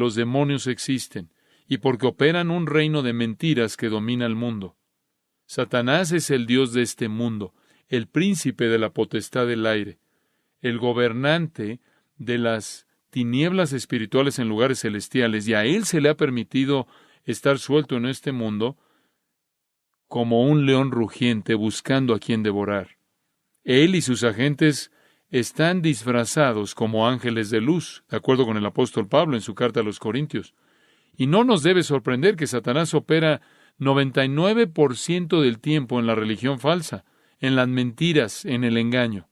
los demonios existen y porque operan un reino de mentiras que domina el mundo. Satanás es el dios de este mundo, el príncipe de la potestad del aire, el gobernante de las tinieblas espirituales en lugares celestiales, y a él se le ha permitido estar suelto en este mundo como un león rugiente buscando a quien devorar. Él y sus agentes están disfrazados como ángeles de luz, de acuerdo con el apóstol Pablo en su carta a los Corintios. Y no nos debe sorprender que Satanás opera 99% del tiempo en la religión falsa, en las mentiras, en el engaño.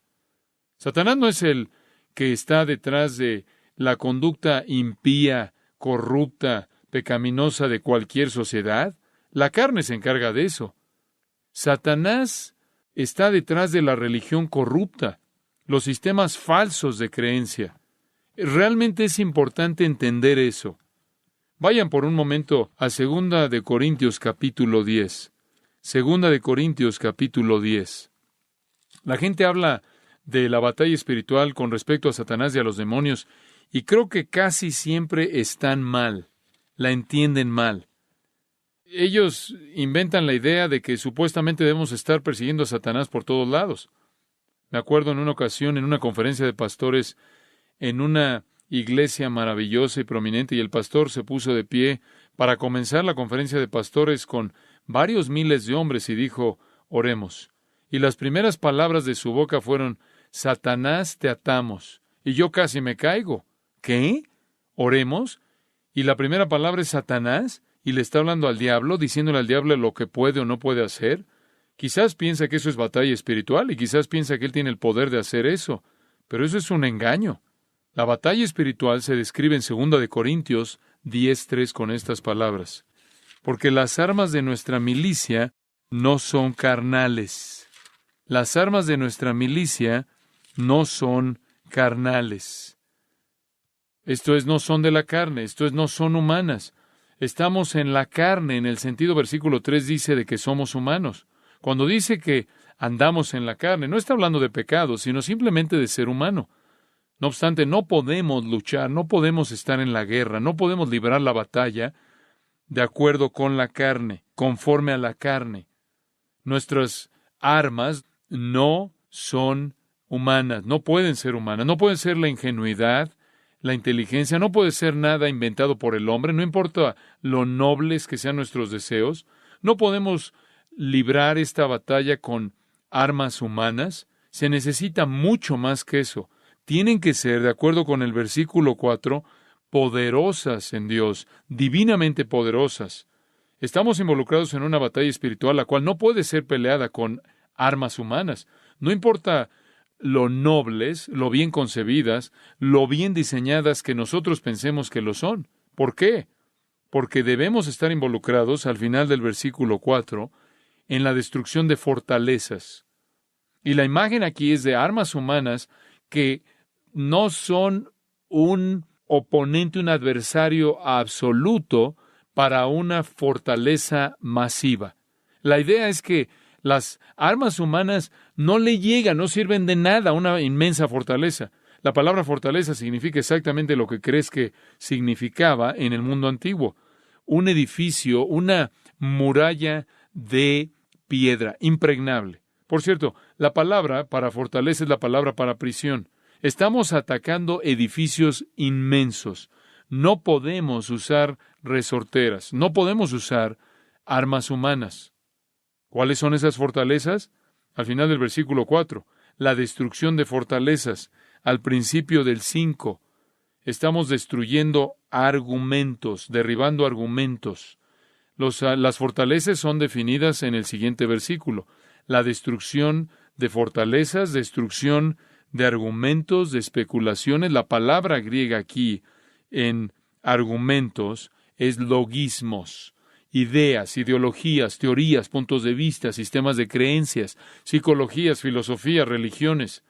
Satanás no es el que está detrás de la conducta impía, corrupta, pecaminosa de cualquier sociedad. La carne se encarga de eso. Satanás está detrás de la religión corrupta, los sistemas falsos de creencia. Realmente es importante entender eso. Vayan por un momento a 2 de Corintios capítulo 10. 2 de Corintios capítulo 10. La gente habla de la batalla espiritual con respecto a Satanás y a los demonios, y creo que casi siempre están mal, la entienden mal. Ellos inventan la idea de que supuestamente debemos estar persiguiendo a Satanás por todos lados. Me acuerdo en una ocasión, en una conferencia de pastores, en una iglesia maravillosa y prominente, y el pastor se puso de pie para comenzar la conferencia de pastores con varios miles de hombres y dijo, oremos. Y las primeras palabras de su boca fueron, Satanás, te atamos. Y yo casi me caigo. ¿Qué? ¿Oremos? Y la primera palabra es Satanás, y le está hablando al diablo, diciéndole al diablo lo que puede o no puede hacer. Quizás piensa que eso es batalla espiritual, y quizás piensa que él tiene el poder de hacer eso, pero eso es un engaño. La batalla espiritual se describe en 2 de Corintios 10:3 con estas palabras. Porque las armas de nuestra milicia no son carnales. Las armas de nuestra milicia no son carnales. Esto es, no son de la carne, esto es, no son humanas. Estamos en la carne, en el sentido, versículo 3 dice de que somos humanos. Cuando dice que andamos en la carne, no está hablando de pecado, sino simplemente de ser humano. No obstante, no podemos luchar, no podemos estar en la guerra, no podemos librar la batalla de acuerdo con la carne, conforme a la carne. Nuestras armas no son humanas, no pueden ser humanas, no pueden ser la ingenuidad, la inteligencia, no puede ser nada inventado por el hombre, no importa lo nobles que sean nuestros deseos, no podemos librar esta batalla con armas humanas, se necesita mucho más que eso. Tienen que ser, de acuerdo con el versículo 4, poderosas en Dios, divinamente poderosas. Estamos involucrados en una batalla espiritual, la cual no puede ser peleada con armas humanas. No importa lo nobles, lo bien concebidas, lo bien diseñadas que nosotros pensemos que lo son. ¿Por qué? Porque debemos estar involucrados, al final del versículo 4, en la destrucción de fortalezas. Y la imagen aquí es de armas humanas que no son un oponente, un adversario absoluto para una fortaleza masiva. La idea es que las armas humanas no le llegan, no sirven de nada a una inmensa fortaleza. La palabra fortaleza significa exactamente lo que crees que significaba en el mundo antiguo. Un edificio, una muralla de piedra impregnable. Por cierto, la palabra para fortaleza es la palabra para prisión. Estamos atacando edificios inmensos. No podemos usar resorteras, no podemos usar armas humanas. ¿Cuáles son esas fortalezas? Al final del versículo 4, la destrucción de fortalezas. Al principio del 5, estamos destruyendo argumentos, derribando argumentos. Las fortalezas son definidas en el siguiente versículo. La destrucción de fortalezas, destrucción de argumentos, de especulaciones. La palabra griega aquí en argumentos es logismos. Ideas, ideologías, teorías, puntos de vista, sistemas de creencias, psicologías, filosofías, religiones.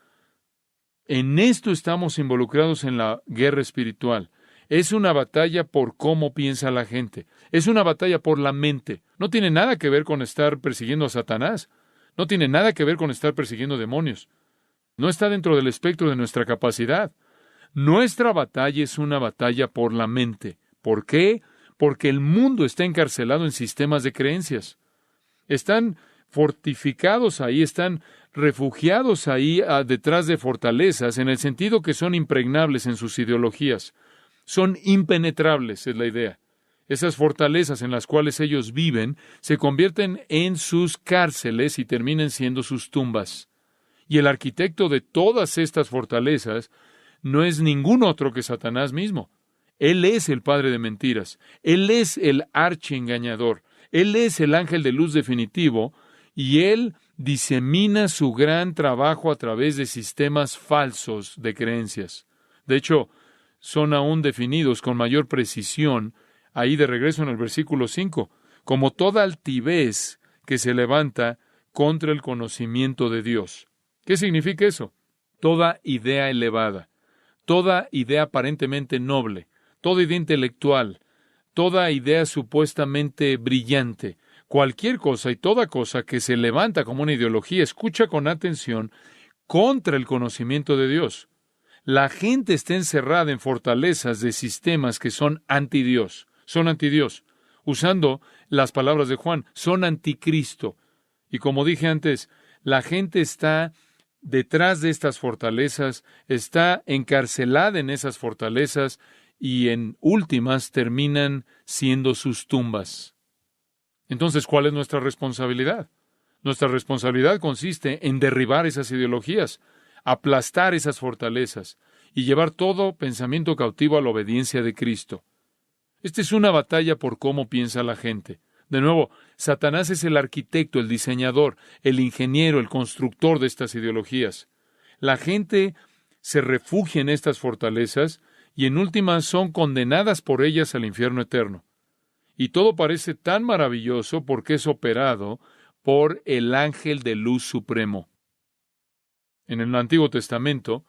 En esto estamos involucrados en la guerra espiritual. Es una batalla por cómo piensa la gente. Es una batalla por la mente. No tiene nada que ver con estar persiguiendo a Satanás. No tiene nada que ver con estar persiguiendo demonios. No está dentro del espectro de nuestra capacidad. Nuestra batalla es una batalla por la mente, ¿Por qué? Porque el mundo está encarcelado en sistemas de creencias. Están fortificados ahí, están refugiados ahí detrás de fortalezas, en el sentido que son impregnables en sus ideologías. Son impenetrables, es la idea. Esas fortalezas en las cuales ellos viven se convierten en sus cárceles y terminan siendo sus tumbas. Y el arquitecto de todas estas fortalezas no es ningún otro que Satanás mismo. Él es el padre de mentiras. Él es el archiengañador. Él es el ángel de luz definitivo y él disemina su gran trabajo a través de sistemas falsos de creencias. De hecho, son aún definidos con mayor precisión ahí de regreso en el versículo 5, como toda altivez que se levanta contra el conocimiento de Dios. ¿Qué significa eso? Toda idea elevada, toda idea aparentemente noble, toda idea intelectual, toda idea supuestamente brillante, cualquier cosa y toda cosa que se levanta como una ideología, escucha con atención, contra el conocimiento de Dios. La gente está encerrada en fortalezas de sistemas que son antidios, usando las palabras de Juan, son anticristo. Y como dije antes, la gente está detrás de estas fortalezas, está encarcelada en esas fortalezas y en últimas terminan siendo sus tumbas. Entonces, ¿cuál es nuestra responsabilidad? Nuestra responsabilidad consiste en derribar esas ideologías, aplastar esas fortalezas y llevar todo pensamiento cautivo a la obediencia de Cristo. Esta es una batalla por cómo piensa la gente. De nuevo, Satanás es el arquitecto, el diseñador, el ingeniero, el constructor de estas ideologías. La gente se refugia en estas fortalezas y en últimas son condenadas por ellas al infierno eterno. Y todo parece tan maravilloso porque es operado por el ángel de luz supremo. En el Antiguo Testamento,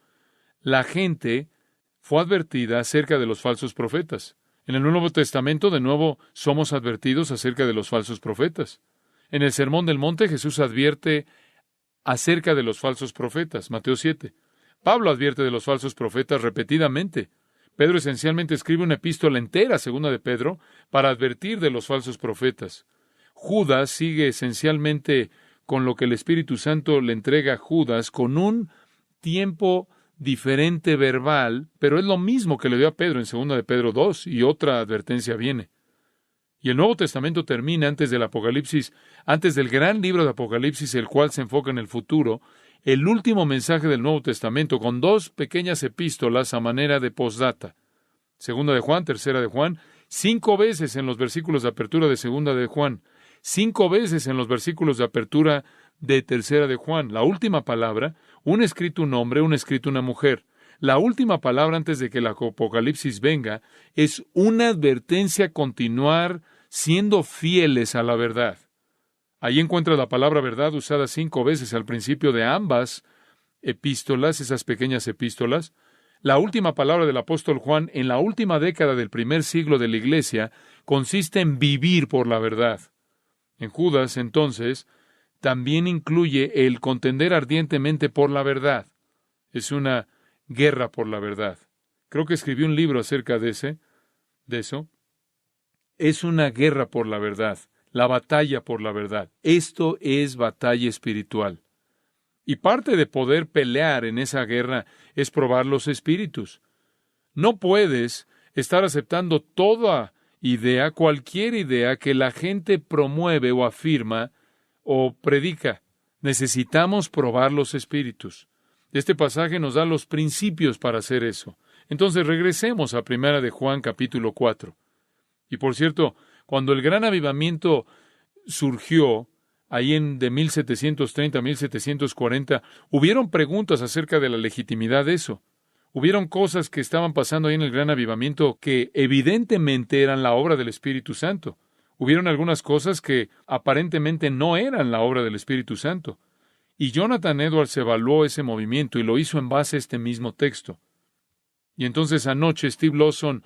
la gente fue advertida acerca de los falsos profetas. En el Nuevo Testamento, de nuevo, somos advertidos acerca de los falsos profetas. En el Sermón del Monte, Jesús advierte acerca de los falsos profetas, Mateo 7. Pablo advierte de los falsos profetas repetidamente. Pedro esencialmente escribe una epístola entera, segunda de Pedro, para advertir de los falsos profetas. Judas sigue esencialmente con lo que el Espíritu Santo le entrega a Judas con un tiempo diferente verbal, pero es lo mismo que le dio a Pedro en segunda de Pedro 2, y otra advertencia viene. Y el Nuevo Testamento termina antes del Apocalipsis, antes del gran libro de Apocalipsis, el cual se enfoca en el futuro, el último mensaje del Nuevo Testamento, con dos pequeñas epístolas a manera de postdata. Segunda de Juan, tercera de Juan, 5 veces en los versículos de apertura de segunda de Juan, 5 veces en los versículos de apertura de tercera de Juan. La última palabra, un escrito un hombre, un escrito una mujer. La última palabra antes de que el Apocalipsis venga es una advertencia a continuar siendo fieles a la verdad. Ahí encuentra la palabra verdad usada 5 veces al principio de ambas epístolas, esas pequeñas epístolas. La última palabra del apóstol Juan en la última década del primer siglo de la Iglesia consiste en vivir por la verdad. En Judas, entonces, también incluye el contender ardientemente por la verdad. Es una guerra por la verdad. Creo que escribió un libro acerca de eso. Es una guerra por la verdad, la batalla por la verdad. Esto es batalla espiritual. Y parte de poder pelear en esa guerra es probar los espíritus. No puedes estar aceptando toda idea, cualquier idea que la gente promueve o afirma o predica. Necesitamos probar los espíritus. Este pasaje nos da los principios para hacer eso. Entonces regresemos a 1 de Juan capítulo 4. Y por cierto, cuando el gran avivamiento surgió, ahí de 1730 a 1740, hubieron preguntas acerca de la legitimidad de eso. Hubieron cosas que estaban pasando ahí en el gran avivamiento que evidentemente eran la obra del Espíritu Santo. Hubieron algunas cosas que aparentemente no eran la obra del Espíritu Santo. Y Jonathan Edwards evaluó ese movimiento y lo hizo en base a este mismo texto. Y entonces anoche Steve Lawson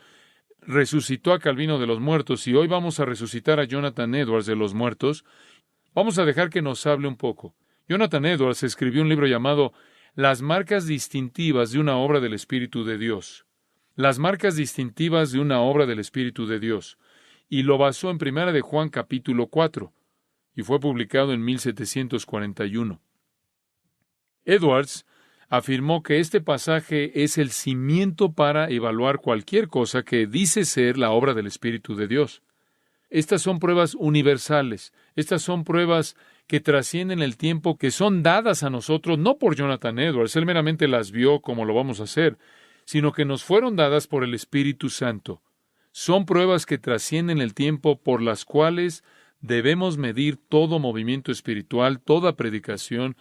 resucitó a Calvino de los muertos y hoy vamos a resucitar a Jonathan Edwards de los muertos. Vamos a dejar que nos hable un poco. Jonathan Edwards escribió un libro llamado Las marcas distintivas de una obra del Espíritu de Dios. las marcas distintivas de una obra del Espíritu de Dios, y lo basó en 1 de Juan capítulo 4, y fue publicado en 1741. Edwards afirmó que este pasaje es el cimiento para evaluar cualquier cosa que dice ser la obra del Espíritu de Dios. Estas son pruebas universales, estas son pruebas que trascienden el tiempo, que son dadas a nosotros no por Jonathan Edwards, él meramente las vio como lo vamos a hacer, sino que nos fueron dadas por el Espíritu Santo. Son pruebas que trascienden el tiempo por las cuales debemos medir todo movimiento espiritual, toda predicación.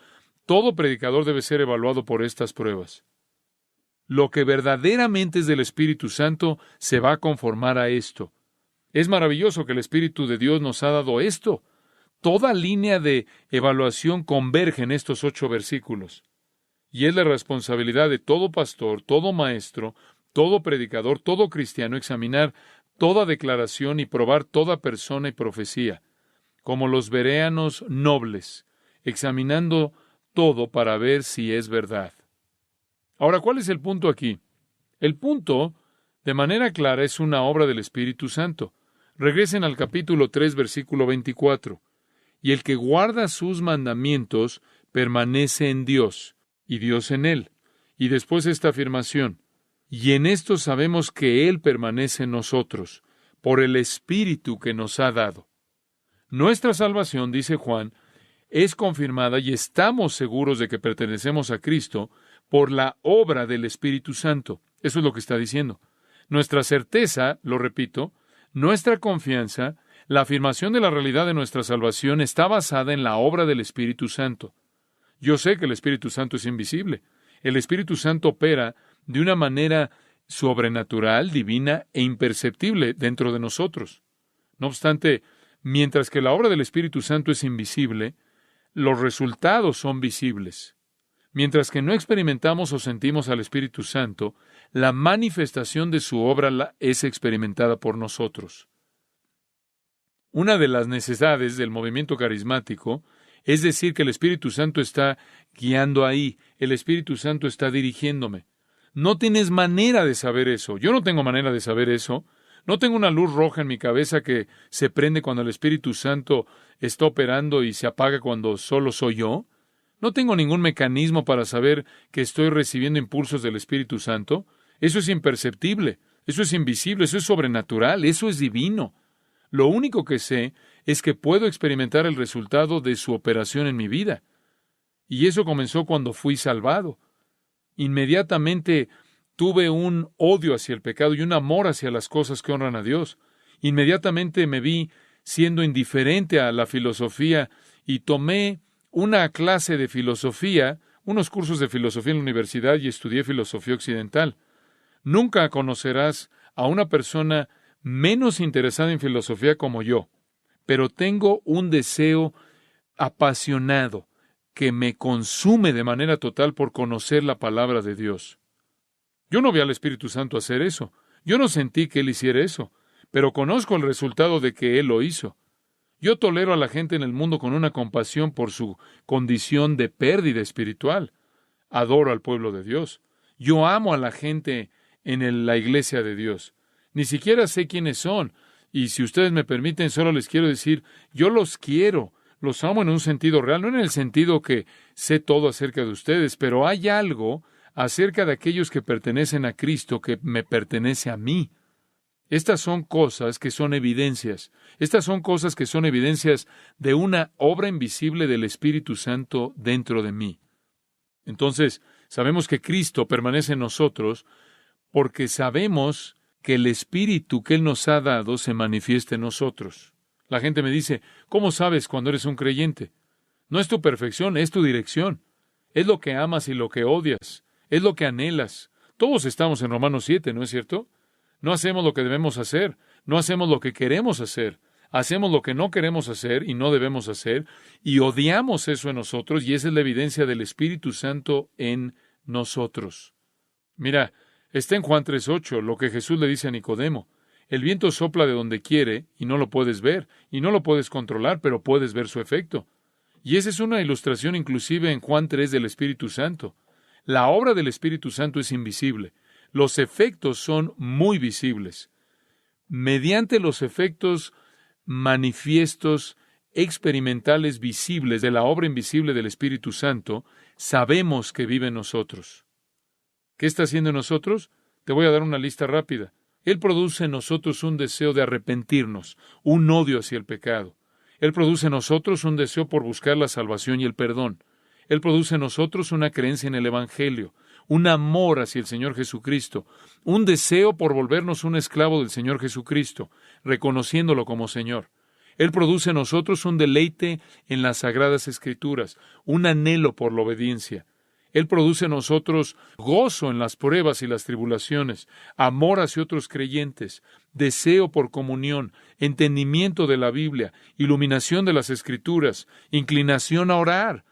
Todo predicador debe ser evaluado por estas pruebas. Lo que verdaderamente es del Espíritu Santo se va a conformar a esto. Es maravilloso que el Espíritu de Dios nos ha dado esto. Toda línea de evaluación converge en estos 8 versículos. Y es la responsabilidad de todo pastor, todo maestro, todo predicador, todo cristiano examinar toda declaración y probar toda persona y profecía, como los bereanos nobles, examinando todo para ver si es verdad. Ahora, ¿cuál es el punto aquí? El punto, de manera clara, es una obra del Espíritu Santo. Regresen al capítulo 3, versículo 24. Y el que guarda sus mandamientos permanece en Dios, y Dios en él. Y después esta afirmación: y en esto sabemos que Él permanece en nosotros, por el Espíritu que nos ha dado. Nuestra salvación, dice Juan, es confirmada y estamos seguros de que pertenecemos a Cristo por la obra del Espíritu Santo. Eso es lo que está diciendo. Nuestra certeza, lo repito, nuestra confianza, la afirmación de la realidad de nuestra salvación está basada en la obra del Espíritu Santo. Yo sé que el Espíritu Santo es invisible. El Espíritu Santo opera de una manera sobrenatural, divina e imperceptible dentro de nosotros. No obstante, mientras que la obra del Espíritu Santo es invisible, los resultados son visibles. Mientras que no experimentamos o sentimos al Espíritu Santo, la manifestación de su obra es experimentada por nosotros. Una de las necesidades del movimiento carismático es decir que el Espíritu Santo está guiando ahí, el Espíritu Santo está dirigiéndome. No tienes manera de saber eso. Yo no tengo manera de saber eso. No tengo una luz roja en mi cabeza que se prende cuando el Espíritu Santo está operando y se apaga cuando solo soy yo. No tengo ningún mecanismo para saber que estoy recibiendo impulsos del Espíritu Santo. Eso es imperceptible, eso es invisible, eso es sobrenatural, eso es divino. Lo único que sé es que puedo experimentar el resultado de su operación en mi vida. Y eso comenzó cuando fui salvado. Inmediatamente tuve un odio hacia el pecado y un amor hacia las cosas que honran a Dios. Inmediatamente me vi siendo indiferente a la filosofía y tomé una clase de filosofía, unos cursos de filosofía en la universidad y estudié filosofía occidental. Nunca conocerás a una persona menos interesada en filosofía como yo, pero tengo un deseo apasionado que me consume de manera total por conocer la palabra de Dios. Yo no vi al Espíritu Santo hacer eso. Yo no sentí que Él hiciera eso, pero conozco el resultado de que Él lo hizo. Yo tolero a la gente en el mundo con una compasión por su condición de pérdida espiritual. Adoro al pueblo de Dios. Yo amo a la gente en la iglesia de Dios. Ni siquiera sé quiénes son, y si ustedes me permiten, solo les quiero decir, yo los quiero. Los amo en un sentido real, no en el sentido que sé todo acerca de ustedes, pero hay algo acerca de aquellos que pertenecen a Cristo que me pertenece a mí. Estas son cosas que son evidencias. Estas son cosas que son evidencias de una obra invisible del Espíritu Santo dentro de mí. Entonces, sabemos que Cristo permanece en nosotros porque sabemos que el Espíritu que Él nos ha dado se manifiesta en nosotros. La gente me dice, ¿cómo sabes cuando eres un creyente? No es tu perfección, es tu dirección. Es lo que amas y lo que odias. Es lo que anhelas. Todos estamos en Romanos 7, ¿no es cierto? No hacemos lo que debemos hacer. No hacemos lo que queremos hacer. Hacemos lo que no queremos hacer y no debemos hacer. Y odiamos eso en nosotros y esa es la evidencia del Espíritu Santo en nosotros. Mira, está en Juan 3:8, lo que Jesús le dice a Nicodemo. El viento sopla de donde quiere y no lo puedes ver, y no lo puedes controlar, pero puedes ver su efecto. Y esa es una ilustración inclusive en Juan 3 del Espíritu Santo. La obra del Espíritu Santo es invisible. Los efectos son muy visibles. Mediante los efectos manifiestos, experimentales, visibles de la obra invisible del Espíritu Santo, sabemos que vive en nosotros. ¿Qué está haciendo en nosotros? Te voy a dar una lista rápida. Él produce en nosotros un deseo de arrepentirnos, un odio hacia el pecado. Él produce en nosotros un deseo por buscar la salvación y el perdón. Él produce en nosotros una creencia en el Evangelio, un amor hacia el Señor Jesucristo, un deseo por volvernos un esclavo del Señor Jesucristo, reconociéndolo como Señor. Él produce en nosotros un deleite en las Sagradas Escrituras, un anhelo por la obediencia. Él produce en nosotros gozo en las pruebas y las tribulaciones, amor hacia otros creyentes, deseo por comunión, entendimiento de la Biblia, iluminación de las Escrituras, inclinación a orar,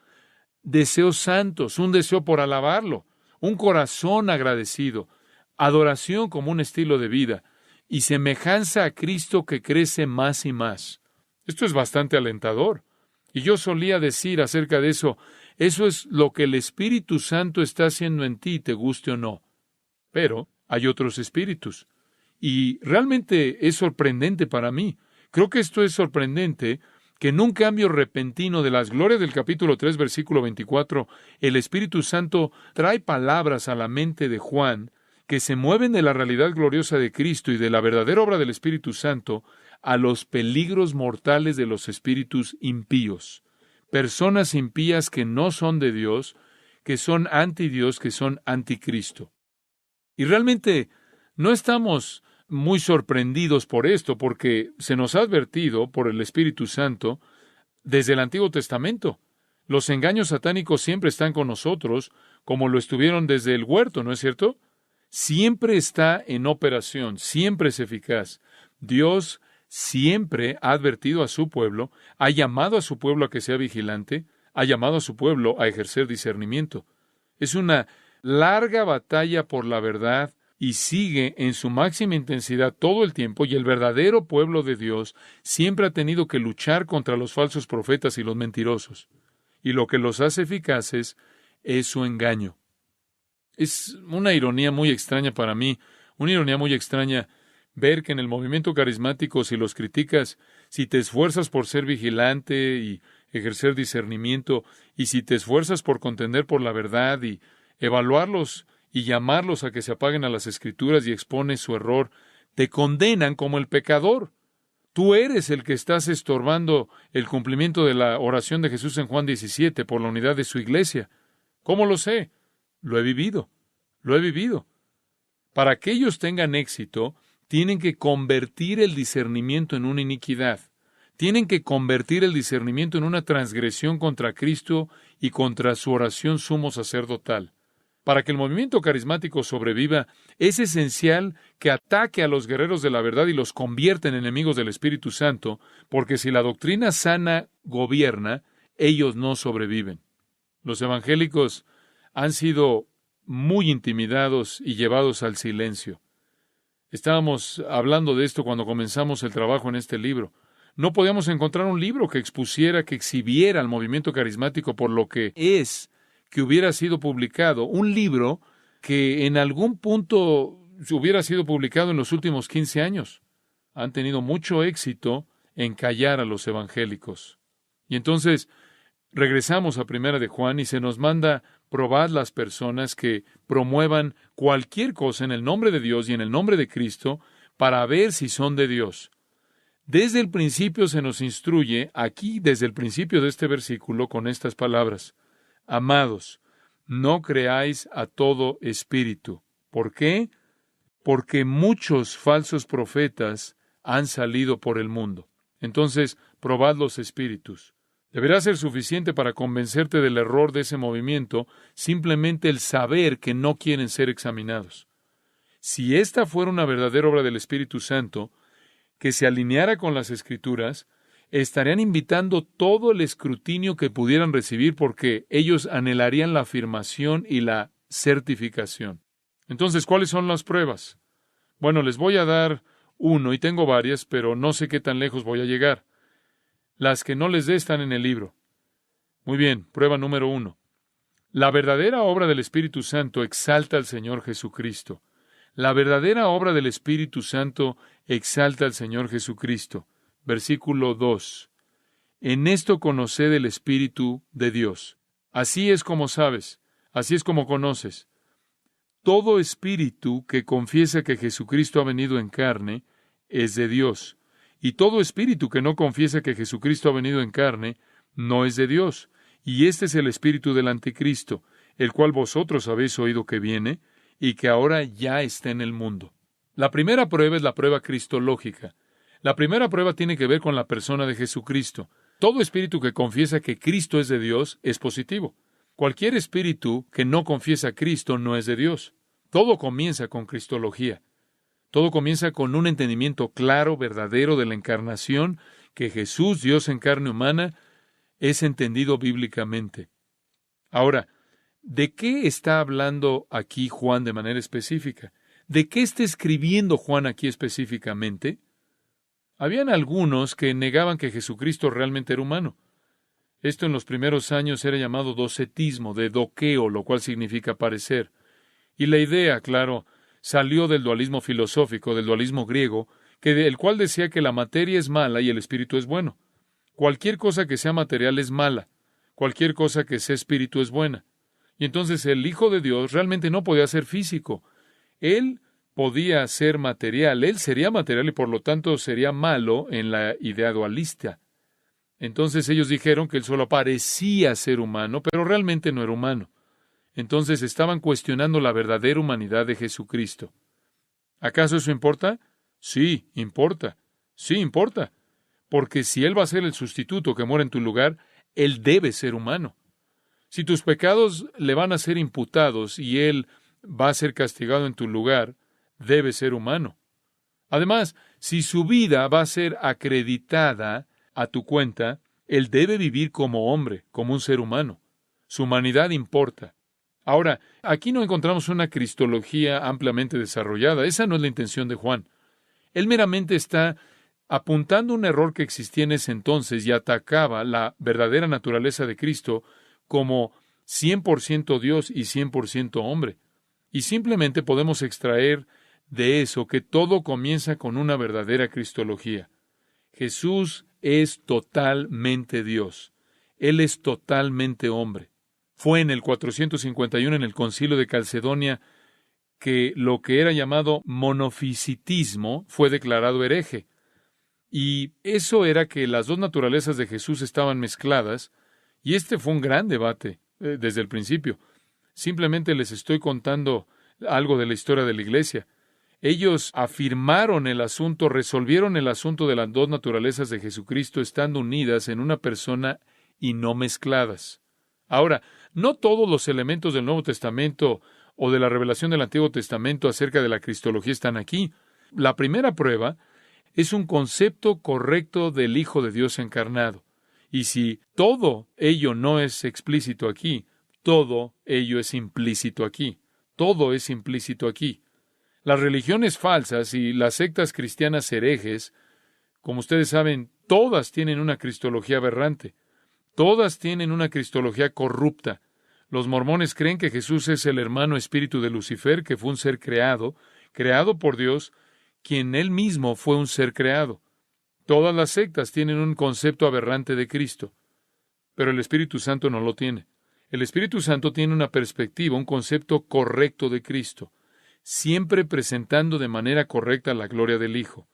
deseos santos, un deseo por alabarlo, un corazón agradecido, adoración como un estilo de vida y semejanza a Cristo que crece más y más. Esto es bastante alentador. Y yo solía decir acerca de eso es lo que el Espíritu Santo está haciendo en ti, te guste o no. Pero hay otros espíritus. Y realmente es sorprendente para mí. Creo que esto es sorprendente, que en un cambio repentino de las glorias del capítulo 3, versículo 24, el Espíritu Santo trae palabras a la mente de Juan que se mueven de la realidad gloriosa de Cristo y de la verdadera obra del Espíritu Santo a los peligros mortales de los espíritus impíos. Personas impías que no son de Dios, que son anti Dios, que son anticristo. Y realmente no estamos muy sorprendidos por esto, porque se nos ha advertido por el Espíritu Santo desde el Antiguo Testamento. Los engaños satánicos siempre están con nosotros, como lo estuvieron desde el huerto, ¿no es cierto? Siempre está en operación, siempre es eficaz. Dios siempre ha advertido a su pueblo, ha llamado a su pueblo a que sea vigilante, ha llamado a su pueblo a ejercer discernimiento. Es una larga batalla por la verdad y sigue en su máxima intensidad todo el tiempo, y el verdadero pueblo de Dios siempre ha tenido que luchar contra los falsos profetas y los mentirosos. Y lo que los hace eficaces es su engaño. Es una ironía muy extraña para mí, una ironía muy extraña ver que en el movimiento carismático, si los criticas, si te esfuerzas por ser vigilante y ejercer discernimiento, y si te esfuerzas por contender por la verdad y evaluarlos y llamarlos a que se apaguen a las Escrituras y expones su error, te condenan como el pecador. Tú eres el que estás estorbando el cumplimiento de la oración de Jesús en Juan 17 por la unidad de su iglesia. ¿Cómo lo sé? Lo he vivido. Lo he vivido. Para que ellos tengan éxito, tienen que convertir el discernimiento en una iniquidad. Tienen que convertir el discernimiento en una transgresión contra Cristo y contra su oración sumo sacerdotal. Para que el movimiento carismático sobreviva, es esencial que ataque a los guerreros de la verdad y los convierta en enemigos del Espíritu Santo, porque si la doctrina sana gobierna, ellos no sobreviven. Los evangélicos han sido muy intimidados y llevados al silencio. Estábamos hablando de esto cuando comenzamos el trabajo en este libro. No podíamos encontrar un libro que expusiera, que exhibiera al movimiento carismático por lo que es, que hubiera sido publicado. Un libro que en algún punto hubiera sido publicado en los últimos 15 años. Han tenido mucho éxito en callar a los evangélicos. Y entonces regresamos a Primera de Juan y se nos manda probar las personas que promuevan cualquier cosa en el nombre de Dios y en el nombre de Cristo para ver si son de Dios. Desde el principio se nos instruye, aquí desde el principio de este versículo, con estas palabras: Amados, no creáis a todo espíritu. ¿Por qué? Porque muchos falsos profetas han salido por el mundo. Entonces, probad los espíritus. Deberá ser suficiente para convencerte del error de ese movimiento simplemente el saber que no quieren ser examinados. Si esta fuera una verdadera obra del Espíritu Santo, que se alineara con las Escrituras, estarían invitando todo el escrutinio que pudieran recibir porque ellos anhelarían la afirmación y la certificación. Entonces, ¿cuáles son las pruebas? Bueno, les voy a dar uno, y tengo varias, pero no sé qué tan lejos voy a llegar. Las que no les dé están en el libro. Muy bien, prueba número 1. La verdadera obra del Espíritu Santo exalta al Señor Jesucristo. La verdadera obra del Espíritu Santo exalta al Señor Jesucristo. Versículo 2. En esto conoced el Espíritu de Dios. Así es como sabes, así es como conoces. Todo espíritu que confiesa que Jesucristo ha venido en carne es de Dios. Y todo espíritu que no confiesa que Jesucristo ha venido en carne no es de Dios. Y este es el espíritu del anticristo, el cual vosotros habéis oído que viene y que ahora ya está en el mundo. La primera prueba es la prueba cristológica. La primera prueba tiene que ver con la persona de Jesucristo. Todo espíritu que confiesa que Cristo es de Dios es positivo. Cualquier espíritu que no confiesa a Cristo no es de Dios. Todo comienza con cristología. Todo comienza con un entendimiento claro, verdadero de la encarnación, que Jesús, Dios en carne humana, es entendido bíblicamente. Ahora, ¿de qué está hablando aquí Juan de manera específica? ¿De qué está escribiendo Juan aquí específicamente? Habían algunos que negaban que Jesucristo realmente era humano. Esto en los primeros años era llamado docetismo, de doqueo, lo cual significa parecer. Y la idea, claro, salió del dualismo filosófico, del dualismo griego, el cual decía que la materia es mala y el espíritu es bueno. Cualquier cosa que sea material es mala. Cualquier cosa que sea espíritu es buena. Y entonces el Hijo de Dios realmente no podía ser físico. Él podía ser material. Él sería material y por lo tanto sería malo en la idea dualista. Entonces ellos dijeron que él solo parecía ser humano, pero realmente no era humano. Entonces estaban cuestionando la verdadera humanidad de Jesucristo. ¿Acaso eso importa? Sí, importa. Sí, importa. Porque si Él va a ser el sustituto que muere en tu lugar, Él debe ser humano. Si tus pecados le van a ser imputados y Él va a ser castigado en tu lugar, debe ser humano. Además, si su vida va a ser acreditada a tu cuenta, Él debe vivir como hombre, como un ser humano. Su humanidad importa. Ahora, aquí no encontramos una cristología ampliamente desarrollada. Esa no es la intención de Juan. Él meramente está apuntando un error que existía en ese entonces y atacaba la verdadera naturaleza de Cristo como 100% Dios y 100% hombre. Y simplemente podemos extraer de eso que todo comienza con una verdadera cristología. Jesús es totalmente Dios. Él es totalmente hombre. Fue en el 451 en el Concilio de Calcedonia que lo que era llamado monofisitismo fue declarado hereje. Y eso era que las dos naturalezas de Jesús estaban mezcladas, y este fue un gran debate desde el principio. Simplemente les estoy contando algo de la historia de la Iglesia. Ellos afirmaron el asunto, resolvieron el asunto de las dos naturalezas de Jesucristo estando unidas en una persona y no mezcladas. Ahora, no todos los elementos del Nuevo Testamento o de la revelación del Antiguo Testamento acerca de la cristología están aquí. La primera prueba es un concepto correcto del Hijo de Dios encarnado. Y si todo ello no es explícito aquí, todo ello es implícito aquí. Todo es implícito aquí. Las religiones falsas y las sectas cristianas herejes, como ustedes saben, todas tienen una cristología aberrante. Todas tienen una cristología corrupta. Los mormones creen que Jesús es el hermano espíritu de Lucifer, que fue un ser creado por Dios, quien él mismo fue un ser creado. Todas las sectas tienen un concepto aberrante de Cristo, pero el Espíritu Santo no lo tiene. El Espíritu Santo tiene una perspectiva, un concepto correcto de Cristo, siempre presentando de manera correcta la gloria del Hijo.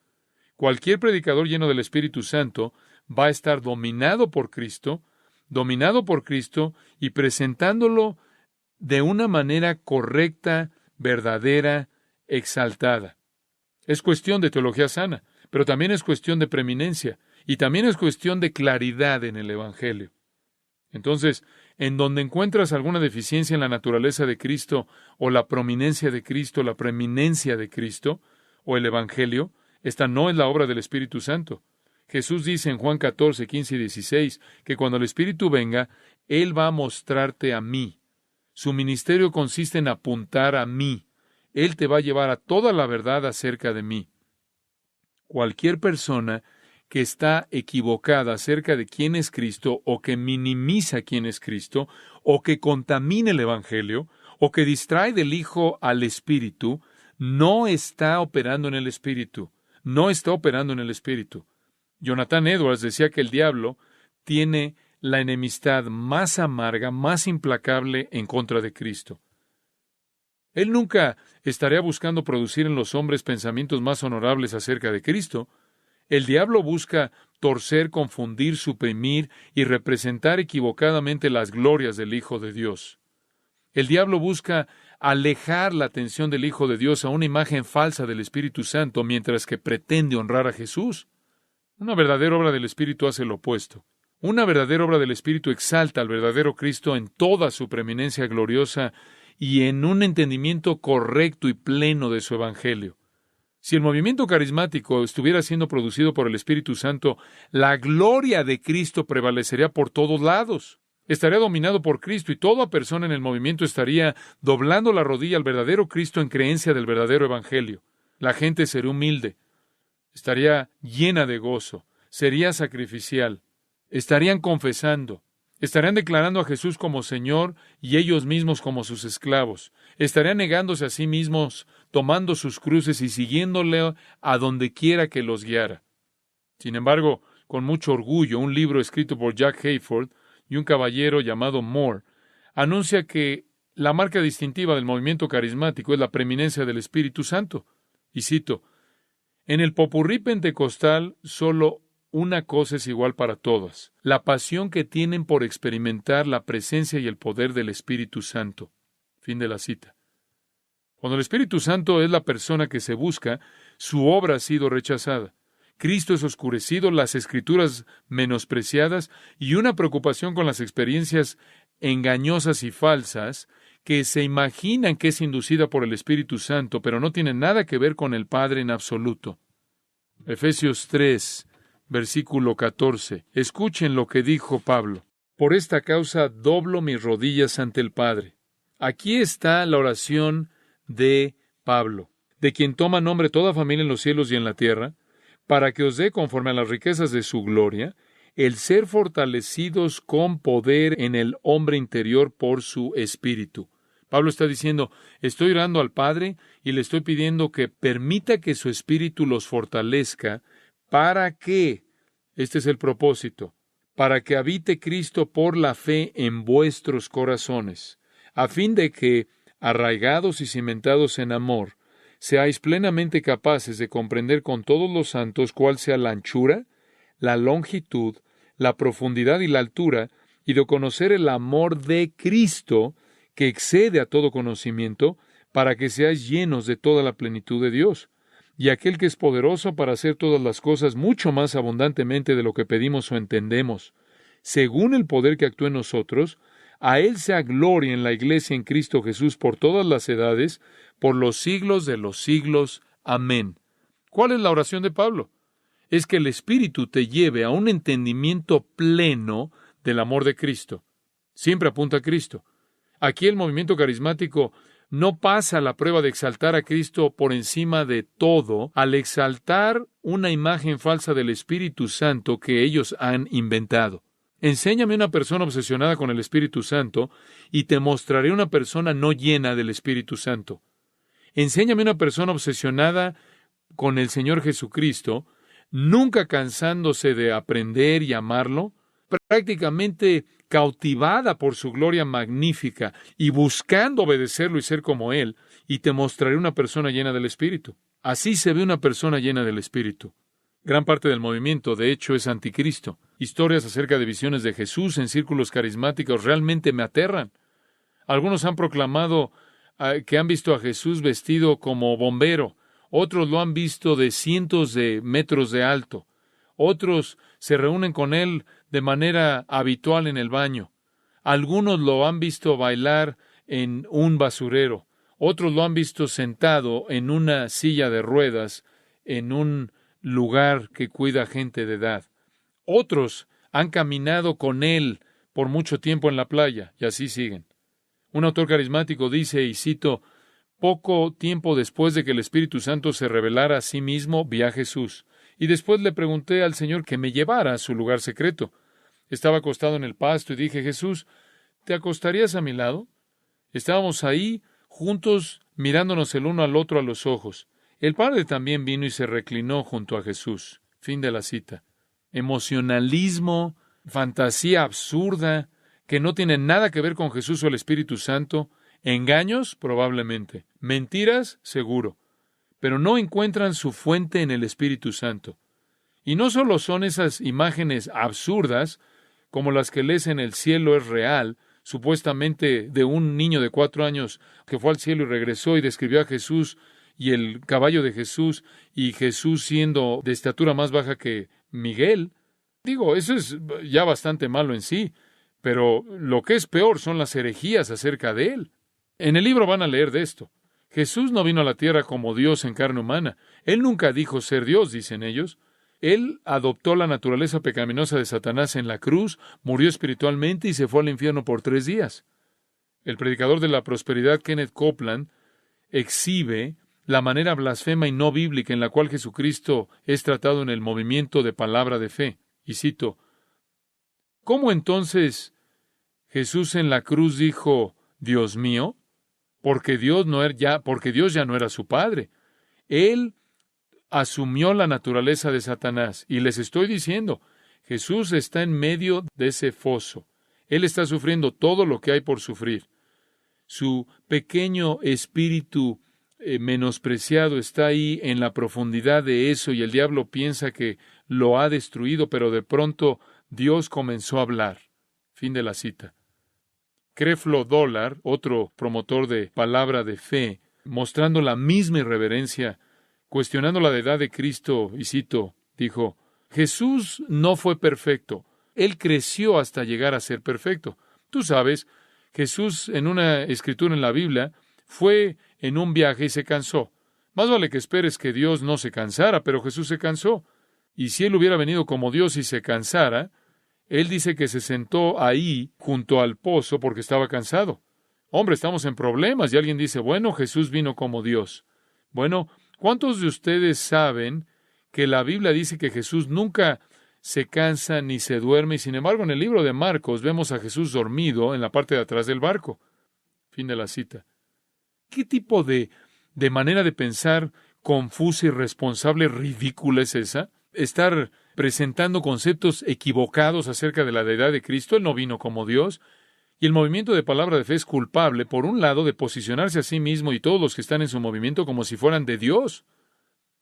Cualquier predicador lleno del Espíritu Santo va a estar dominado por Cristo y presentándolo de una manera correcta, verdadera, exaltada. Es cuestión de teología sana, pero también es cuestión de preeminencia y también es cuestión de claridad en el Evangelio. Entonces, en donde encuentras alguna deficiencia en la naturaleza de Cristo o la prominencia de Cristo, la preeminencia de Cristo o el Evangelio, esta no es la obra del Espíritu Santo. Jesús dice en Juan 14, 15 y 16 que cuando el Espíritu venga, Él va a mostrarte a mí. Su ministerio consiste en apuntar a mí. Él te va a llevar a toda la verdad acerca de mí. Cualquier persona que está equivocada acerca de quién es Cristo, o que minimiza quién es Cristo, o que contamine el Evangelio, o que distrae del Hijo al Espíritu, no está operando en el Espíritu. No está operando en el Espíritu. Jonathan Edwards decía que el diablo tiene la enemistad más amarga, más implacable en contra de Cristo. Él nunca estaría buscando producir en los hombres pensamientos más honorables acerca de Cristo. El diablo busca torcer, confundir, suprimir y representar equivocadamente las glorias del Hijo de Dios. El diablo busca alejar la atención del Hijo de Dios a una imagen falsa del Espíritu Santo, mientras que pretende honrar a Jesús. Una verdadera obra del Espíritu hace lo opuesto. Una verdadera obra del Espíritu exalta al verdadero Cristo en toda su preeminencia gloriosa y en un entendimiento correcto y pleno de su Evangelio. Si el movimiento carismático estuviera siendo producido por el Espíritu Santo, la gloria de Cristo prevalecería por todos lados. Estaría dominado por Cristo y toda persona en el movimiento estaría doblando la rodilla al verdadero Cristo en creencia del verdadero Evangelio. La gente sería humilde, estaría llena de gozo, sería sacrificial, estarían confesando, estarían declarando a Jesús como Señor y ellos mismos como sus esclavos, estarían negándose a sí mismos, tomando sus cruces y siguiéndole a donde quiera que los guiara. Sin embargo, con mucho orgullo, un libro escrito por Jack Hayford y un caballero llamado Moore anuncia que la marca distintiva del movimiento carismático es la preeminencia del Espíritu Santo. Y cito, en el popurrí pentecostal solo una cosa es igual para todas, la pasión que tienen por experimentar la presencia y el poder del Espíritu Santo. Fin de la cita. Cuando el Espíritu Santo es la persona que se busca, su obra ha sido rechazada. Cristo es oscurecido, las Escrituras menospreciadas y una preocupación con las experiencias engañosas y falsas que se imaginan que es inducida por el Espíritu Santo, pero no tiene nada que ver con el Padre en absoluto. Efesios 3, versículo 14. Escuchen lo que dijo Pablo. Por esta causa doblo mis rodillas ante el Padre. Aquí está la oración de Pablo, de quien toma nombre toda familia en los cielos y en la tierra, para que os dé, conforme a las riquezas de su gloria, el ser fortalecidos con poder en el hombre interior por su Espíritu. Pablo está diciendo, estoy orando al Padre y le estoy pidiendo que permita que su Espíritu los fortalezca para que, este es el propósito, para que habite Cristo por la fe en vuestros corazones, a fin de que, arraigados y cimentados en amor, seáis plenamente capaces de comprender con todos los santos cuál sea la anchura, la longitud, la profundidad y la altura, y de conocer el amor de Cristo, que excede a todo conocimiento, para que seáis llenos de toda la plenitud de Dios. Y aquel que es poderoso para hacer todas las cosas mucho más abundantemente de lo que pedimos o entendemos, según el poder que actúa en nosotros, a Él sea gloria en la Iglesia en Cristo Jesús por todas las edades, por los siglos de los siglos. Amén. ¿Cuál es la oración de Pablo? Es que el Espíritu te lleve a un entendimiento pleno del amor de Cristo. Siempre apunta a Cristo. Aquí el movimiento carismático no pasa la prueba de exaltar a Cristo por encima de todo al exaltar una imagen falsa del Espíritu Santo que ellos han inventado. Enséñame una persona obsesionada con el Espíritu Santo y te mostraré una persona no llena del Espíritu Santo. Enséñame una persona obsesionada con el Señor Jesucristo, nunca cansándose de aprender y amarlo, prácticamente cautivada por su gloria magnífica y buscando obedecerlo y ser como Él, y te mostraré una persona llena del Espíritu. Así se ve una persona llena del Espíritu. Gran parte del movimiento, de hecho, es anticristo. Historias acerca de visiones de Jesús en círculos carismáticos realmente me aterran. Algunos han proclamado que han visto a Jesús vestido como bombero. Otros lo han visto de cientos de metros de alto. Otros se reúnen con Él de manera habitual en el baño. Algunos lo han visto bailar en un basurero. Otros lo han visto sentado en una silla de ruedas en un lugar que cuida gente de edad. Otros han caminado con Él por mucho tiempo en la playa, y así siguen. Un autor carismático dice, y cito, poco tiempo después de que el Espíritu Santo se revelara a sí mismo, vi a Jesús, y después le pregunté al Señor que me llevara a su lugar secreto. Estaba acostado en el pasto y dije, Jesús, ¿te acostarías a mi lado? Estábamos ahí juntos mirándonos el uno al otro a los ojos. El Padre también vino y se reclinó junto a Jesús. Fin de la cita. Emocionalismo, fantasía absurda, que no tiene nada que ver con Jesús o el Espíritu Santo. Engaños, probablemente. Mentiras, seguro. Pero no encuentran su fuente en el Espíritu Santo. Y no solo son esas imágenes absurdas, como las que lees en El cielo es real, supuestamente de un niño de 4 años que fue al cielo y regresó y describió a Jesús y el caballo de Jesús, y Jesús siendo de estatura más baja que Miguel. Digo, eso es ya bastante malo en sí, pero lo que es peor son las herejías acerca de él. En el libro van a leer de esto. Jesús no vino a la tierra como Dios en carne humana. Él nunca dijo ser Dios, dicen ellos. Él adoptó la naturaleza pecaminosa de Satanás en la cruz, murió espiritualmente y se fue al infierno por 3 días. El predicador de la prosperidad, Kenneth Copeland, exhibe la manera blasfema y no bíblica en la cual Jesucristo es tratado en el movimiento de palabra de fe. Y cito, ¿cómo entonces Jesús en la cruz dijo, Dios mío? Porque Dios ya no era su Padre. Él asumió la naturaleza de Satanás. Y les estoy diciendo, Jesús está en medio de ese foso. Él está sufriendo todo lo que hay por sufrir. Su pequeño espíritu menospreciado está ahí en la profundidad de eso y el diablo piensa que lo ha destruido, pero de pronto Dios comenzó a hablar. Fin de la cita. Creflo Dollar, otro promotor de palabra de fe, mostrando la misma irreverencia, cuestionando la deidad de Cristo, y cito, dijo, Jesús no fue perfecto. Él creció hasta llegar a ser perfecto. Tú sabes, Jesús en una escritura en la Biblia fue en un viaje y se cansó. Más vale que esperes que Dios no se cansara, pero Jesús se cansó. Y si Él hubiera venido como Dios y se cansara, Él dice que se sentó ahí junto al pozo porque estaba cansado. Hombre, estamos en problemas. Y alguien dice, bueno, Jesús vino como Dios. Bueno, ¿cuántos de ustedes saben que la Biblia dice que Jesús nunca se cansa ni se duerme? Y sin embargo, en el libro de Marcos vemos a Jesús dormido en la parte de atrás del barco. Fin de la cita. ¿Qué tipo de manera de pensar confusa, irresponsable, ridícula es esa? Estar presentando conceptos equivocados acerca de la deidad de Cristo. Él no vino como Dios. Y el movimiento de palabra de fe es culpable, por un lado, de posicionarse a sí mismo y todos los que están en su movimiento como si fueran de Dios.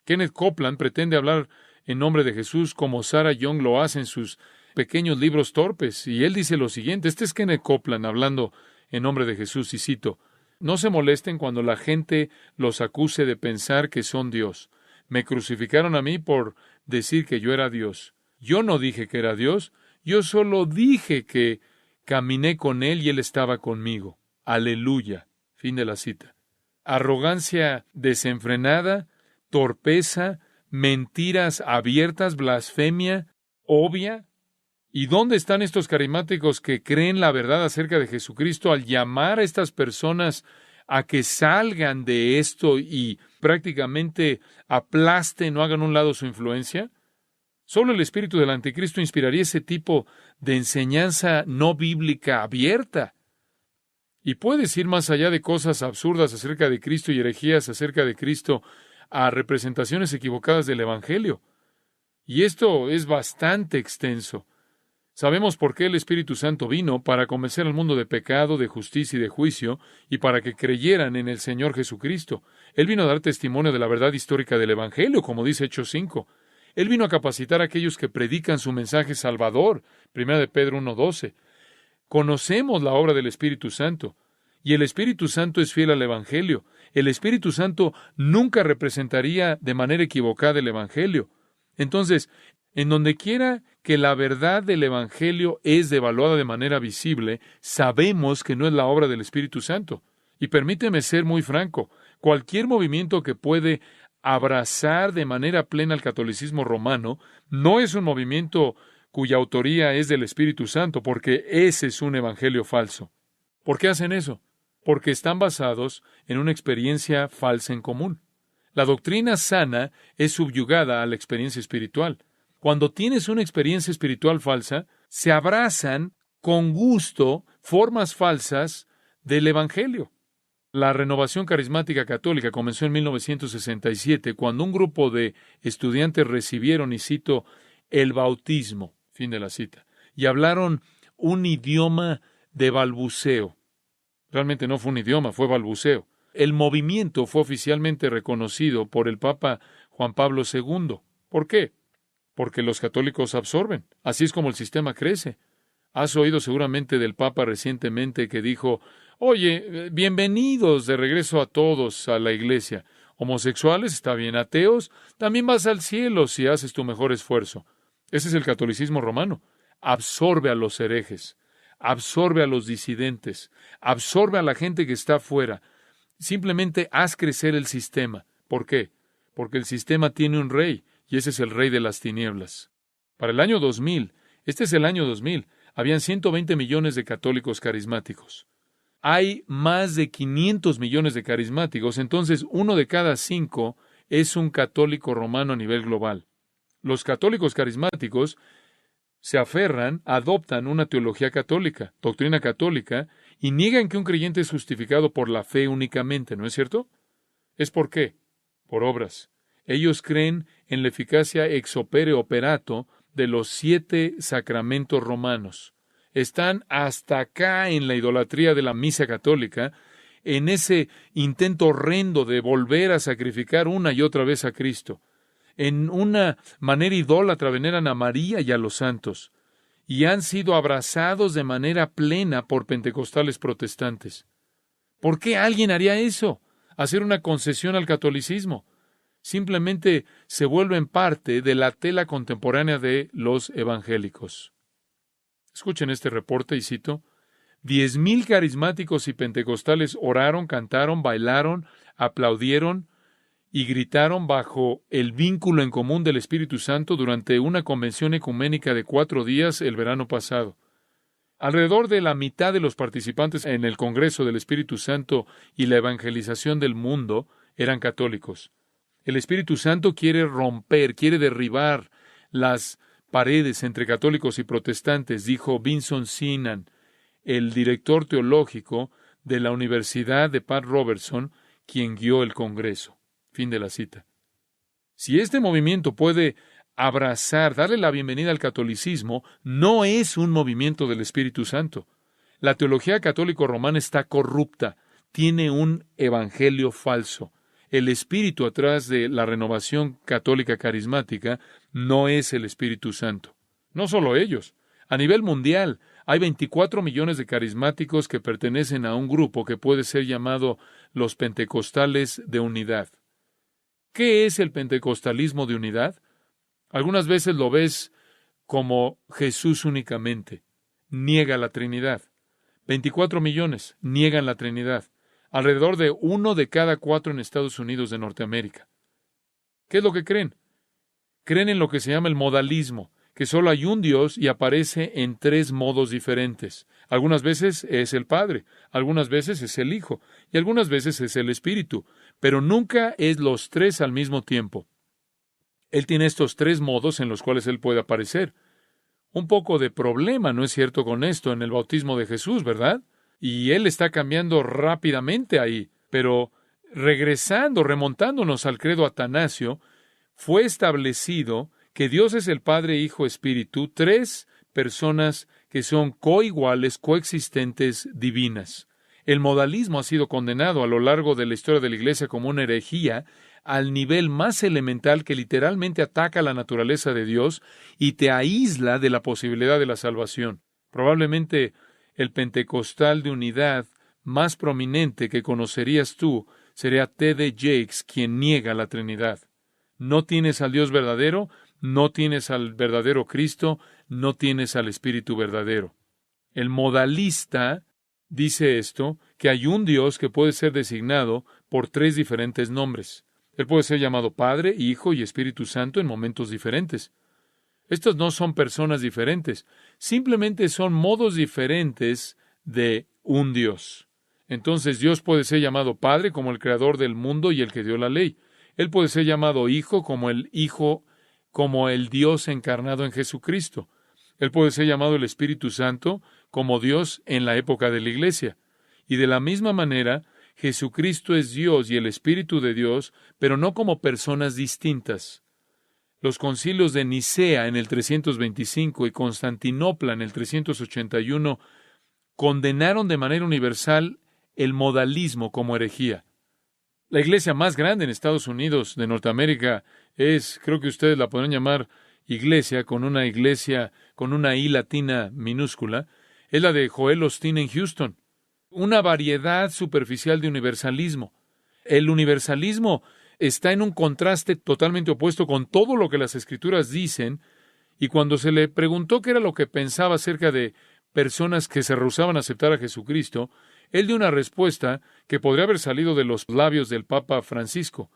Kenneth Copeland pretende hablar en nombre de Jesús como Sarah Young lo hace en sus pequeños libros torpes. Y él dice lo siguiente, este es Kenneth Copeland hablando en nombre de Jesús, y cito, no se molesten cuando la gente los acuse de pensar que son Dios. Me crucificaron a mí por decir que yo era Dios. Yo no dije que era Dios, yo solo dije que caminé con Él y Él estaba conmigo. Aleluya. Fin de la cita. Arrogancia desenfrenada, torpeza, mentiras abiertas, blasfemia, obvia. ¿Y dónde están estos carismáticos que creen la verdad acerca de Jesucristo al llamar a estas personas a que salgan de esto y prácticamente aplasten o hagan a un lado su influencia? Solo el espíritu del anticristo inspiraría ese tipo de enseñanza no bíblica abierta. Y puedes ir más allá de cosas absurdas acerca de Cristo y herejías acerca de Cristo a representaciones equivocadas del Evangelio. Y esto es bastante extenso. Sabemos por qué el Espíritu Santo vino, para convencer al mundo de pecado, de justicia y de juicio, y para que creyeran en el Señor Jesucristo. Él vino a dar testimonio de la verdad histórica del Evangelio, como dice Hechos 5. Él vino a capacitar a aquellos que predican su mensaje salvador, 1 de Pedro 1:12. Conocemos la obra del Espíritu Santo, y el Espíritu Santo es fiel al Evangelio. El Espíritu Santo nunca representaría de manera equivocada el Evangelio. Entonces, en donde quiera que la verdad del Evangelio es devaluada de manera visible, sabemos que no es la obra del Espíritu Santo. Y permíteme ser muy franco, cualquier movimiento que puede abrazar de manera plena el catolicismo romano no es un movimiento cuya autoría es del Espíritu Santo, porque ese es un evangelio falso. ¿Por qué hacen eso? Porque están basados en una experiencia falsa en común. La doctrina sana es subyugada a la experiencia espiritual. Cuando tienes una experiencia espiritual falsa, se abrazan con gusto formas falsas del Evangelio. La renovación carismática católica comenzó en 1967, cuando un grupo de estudiantes recibieron, y cito, el bautismo, fin de la cita, y hablaron un idioma de balbuceo. Realmente no fue un idioma, fue balbuceo. El movimiento fue oficialmente reconocido por el Papa Juan Pablo II. ¿Por qué? Porque los católicos absorben. Así es como el sistema crece. Has oído seguramente del Papa recientemente que dijo: oye, bienvenidos de regreso a todos a la iglesia. Homosexuales, está bien; ateos, también vas al cielo si haces tu mejor esfuerzo. Ese es el catolicismo romano. Absorbe a los herejes, absorbe a los disidentes, absorbe a la gente que está afuera. Simplemente haz crecer el sistema. ¿Por qué? Porque el sistema tiene un rey, y ese es el rey de las tinieblas. Para el año 2000, este es el año 2000, habían 120 millones de católicos carismáticos. Hay más de 500 millones de carismáticos, entonces 1 de cada 5 es un católico romano a nivel global. Los católicos carismáticos se aferran, adoptan una teología católica, doctrina católica, y niegan que un creyente es justificado por la fe únicamente, ¿no es cierto? ¿Es por qué? Por obras. Ellos creen en la eficacia ex opere operato de los 7 sacramentos romanos. Están hasta acá en la idolatría de la misa católica, en ese intento horrendo de volver a sacrificar una y otra vez a Cristo. En una manera idólatra veneran a María y a los santos, y han sido abrazados de manera plena por pentecostales protestantes. ¿Por qué alguien haría eso? Hacer una concesión al catolicismo. Simplemente se vuelven parte de la tela contemporánea de los evangélicos. Escuchen este reporte y cito: 10,000 carismáticos y pentecostales oraron, cantaron, bailaron, aplaudieron y gritaron bajo el vínculo en común del Espíritu Santo durante una convención ecuménica de 4 días el verano pasado. Alrededor de la mitad de los participantes en el Congreso del Espíritu Santo y la evangelización del mundo eran católicos. El Espíritu Santo quiere romper, quiere derribar las paredes entre católicos y protestantes, dijo Vinson Synan, el director teológico de la Universidad de Pat Robertson, quien guió el Congreso. Fin de la cita. Si este movimiento puede abrazar, darle la bienvenida al catolicismo, no es un movimiento del Espíritu Santo. La teología católico-romana está corrupta, tiene un evangelio falso. El espíritu atrás de la renovación católica carismática no es el Espíritu Santo. No solo ellos. A nivel mundial, hay 24 millones de carismáticos que pertenecen a un grupo que puede ser llamado los pentecostales de unidad. ¿Qué es el pentecostalismo de unidad? Algunas veces lo ves como Jesús únicamente. Niega la Trinidad. 24 millones niegan la Trinidad. Alrededor de 1 de cada 4 en Estados Unidos de Norteamérica. ¿Qué es lo que creen? Creen en lo que se llama el modalismo, que solo hay un Dios y aparece en 3 modos diferentes. Algunas veces es el Padre, algunas veces es el Hijo, y algunas veces es el Espíritu, pero nunca es los 3 al mismo tiempo. Él tiene estos 3 modos en los cuales Él puede aparecer. Un poco de problema, ¿no es cierto?, con esto en el bautismo de Jesús, ¿verdad? Y Él está cambiando rápidamente ahí, pero regresando, remontándonos al credo atanasio, fue establecido que Dios es el Padre, Hijo, Espíritu, 3 personas que son coiguales, coexistentes, divinas. El modalismo ha sido condenado a lo largo de la historia de la Iglesia como una herejía al nivel más elemental que literalmente ataca la naturaleza de Dios y te aísla de la posibilidad de la salvación. Probablemente el pentecostal de unidad más prominente que conocerías tú sería T.D. Jakes, quien niega la Trinidad. No tienes al Dios verdadero, no tienes al verdadero Cristo, no tienes al Espíritu verdadero. El modalista dice esto, que hay un Dios que puede ser designado por 3 diferentes nombres. Él puede ser llamado Padre, Hijo y Espíritu Santo en momentos diferentes. Estos no son personas diferentes, simplemente son modos diferentes de un Dios. Entonces Dios puede ser llamado Padre como el creador del mundo y el que dio la ley. Él puede ser llamado Hijo, como el Dios encarnado en Jesucristo. Él puede ser llamado el Espíritu Santo como Dios en la época de la Iglesia. Y de la misma manera Jesucristo es Dios y el Espíritu de Dios, pero no como personas distintas. Los concilios de Nicea en el 325 y Constantinopla en el 381 condenaron de manera universal el modalismo como herejía. La iglesia más grande en Estados Unidos de Norteamérica es, creo que ustedes la podrán llamar iglesia con una I latina minúscula, es la de Joel Osteen en Houston. Una variedad superficial de universalismo. El universalismo está en un contraste totalmente opuesto con todo lo que las Escrituras dicen, y cuando se le preguntó qué era lo que pensaba acerca de personas que se rehusaban a aceptar a Jesucristo, él dio una respuesta que podría haber salido de los labios del Papa Francisco.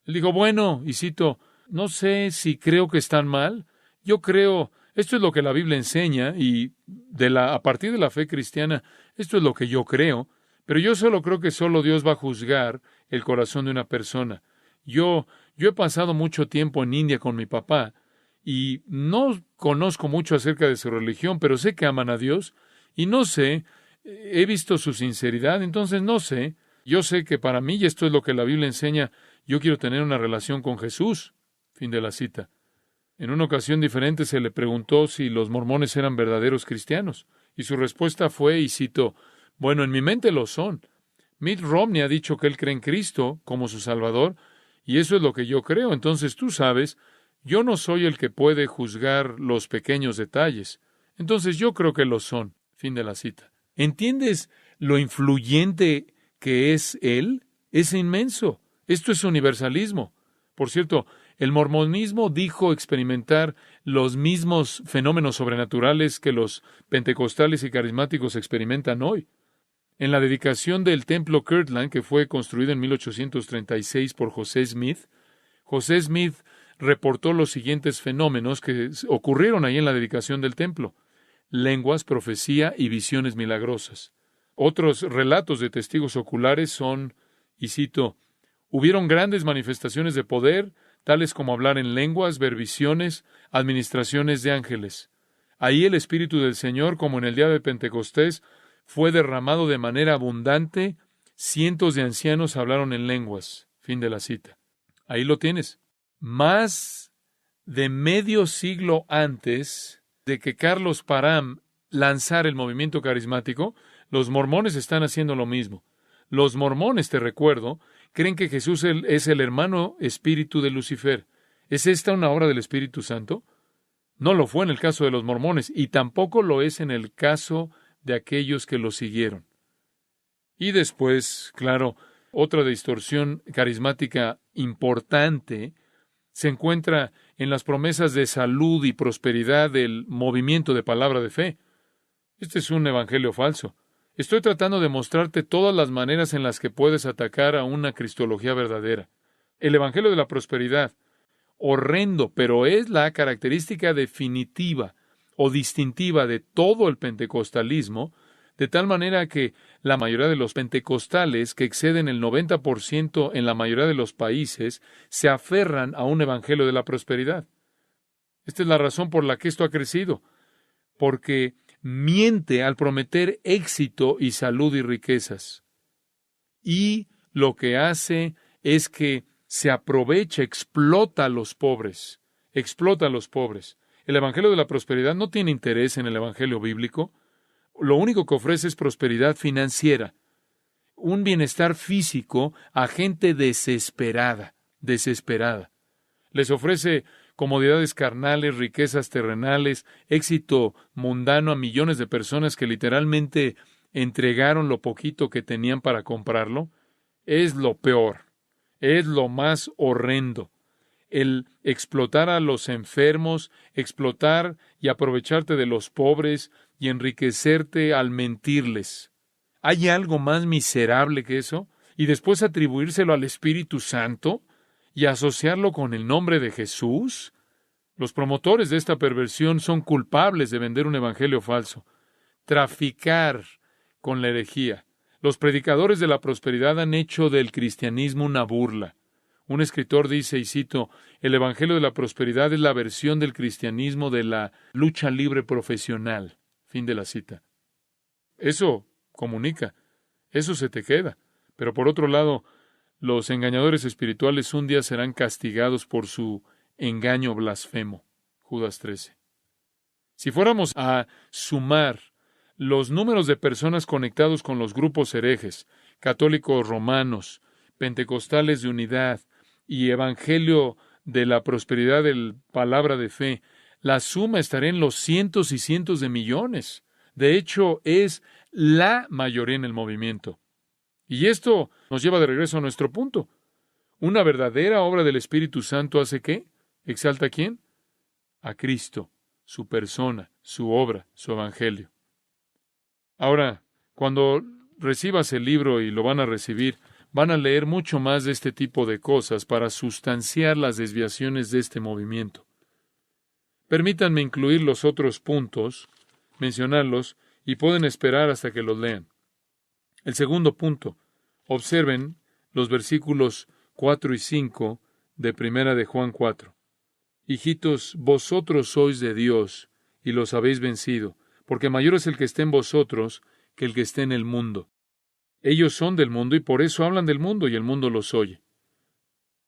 Él dijo, bueno, y cito, no sé si creo que están mal, yo creo, esto es lo que la Biblia enseña, y a partir de la fe cristiana, esto es lo que yo creo, pero yo solo creo que solo Dios va a juzgar el corazón de una persona. Yo he pasado mucho tiempo en India con mi papá, y no conozco mucho acerca de su religión, pero sé que aman a Dios, y no sé, he visto su sinceridad, entonces no sé, yo sé que para mí, y esto es lo que la Biblia enseña, yo quiero tener una relación con Jesús. Fin de la cita. En una ocasión diferente se le preguntó si los mormones eran verdaderos cristianos, y su respuesta fue, y cito, bueno, en mi mente lo son. Mitt Romney ha dicho que él cree en Cristo como su Salvador, y eso es lo que yo creo. Entonces tú sabes, yo no soy el que puede juzgar los pequeños detalles. Entonces yo creo que lo son. Fin de la cita. ¿Entiendes lo influyente que es él? Es inmenso. Esto es universalismo. Por cierto, el mormonismo dijo experimentar los mismos fenómenos sobrenaturales que los pentecostales y carismáticos experimentan hoy. En la dedicación del templo Kirtland, que fue construido en 1836 por José Smith reportó los siguientes fenómenos que ocurrieron ahí en la dedicación del templo: lenguas, profecía y visiones milagrosas. Otros relatos de testigos oculares son, y cito, hubieron grandes manifestaciones de poder, tales como hablar en lenguas, ver visiones, administraciones de ángeles. Ahí el Espíritu del Señor, como en el día de Pentecostés, fue derramado de manera abundante. Cientos de ancianos hablaron en lenguas. Fin de la cita. Ahí lo tienes. Más de medio siglo antes de que Carlos Parham lanzara el movimiento carismático, los mormones están haciendo lo mismo. Los mormones, te recuerdo, creen que Jesús es el hermano espíritu de Lucifer. ¿Es esta una obra del Espíritu Santo? No lo fue en el caso de los mormones, y tampoco lo es en el caso de aquellos que lo siguieron. Y después, claro, otra distorsión carismática importante se encuentra en las promesas de salud y prosperidad del movimiento de palabra de fe. Este es un evangelio falso. Estoy tratando de mostrarte todas las maneras en las que puedes atacar a una cristología verdadera. El evangelio de la prosperidad, horrendo, pero es la característica definitiva o distintiva de todo el pentecostalismo, de tal manera que la mayoría de los pentecostales, que exceden el 90% en la mayoría de los países, se aferran a un evangelio de la prosperidad. Esta es la razón por la que esto ha crecido, porque miente al prometer éxito y salud y riquezas. Y lo que hace es que se aprovecha, explota a los pobres. Explota a los pobres. El evangelio de la prosperidad no tiene interés en el evangelio bíblico. Lo único que ofrece es prosperidad financiera, un bienestar físico a gente desesperada. Les ofrece comodidades carnales, riquezas terrenales, éxito mundano a millones de personas que literalmente entregaron lo poquito que tenían para comprarlo. Es lo peor, es lo más horrendo. El explotar a los enfermos, explotar y aprovecharte de los pobres y enriquecerte al mentirles. ¿Hay algo más miserable que eso? Y después atribuírselo al Espíritu Santo y asociarlo con el nombre de Jesús. Los promotores de esta perversión son culpables de vender un evangelio falso, traficar con la herejía. Los predicadores de la prosperidad han hecho del cristianismo una burla. Un escritor dice, y cito, el evangelio de la prosperidad es la versión del cristianismo de la lucha libre profesional. Fin de la cita. Eso comunica, eso se te queda. Pero por otro lado, los engañadores espirituales un día serán castigados por su engaño blasfemo. Judas 13. Si fuéramos a sumar los números de personas conectados con los grupos herejes, católicos romanos, pentecostales de unidad y evangelio de la prosperidad de palabra de fe, la suma estaría en los cientos y cientos de millones. De hecho, es la mayoría en el movimiento. Y esto nos lleva de regreso a nuestro punto. Una verdadera obra del Espíritu Santo hace ¿qué? ¿Exalta a quién? A Cristo, su persona, su obra, su evangelio. Ahora, cuando recibas el libro y lo van a recibir, van a leer mucho más de este tipo de cosas para sustanciar las desviaciones de este movimiento. Permítanme incluir los otros puntos, mencionarlos, y pueden esperar hasta que los lean. El segundo punto, observen los versículos 4 y 5 de Primera de Juan 4. Hijitos, vosotros sois de Dios, y los habéis vencido, porque mayor es el que esté en vosotros que el que esté en el mundo. Ellos son del mundo y por eso hablan del mundo y el mundo los oye.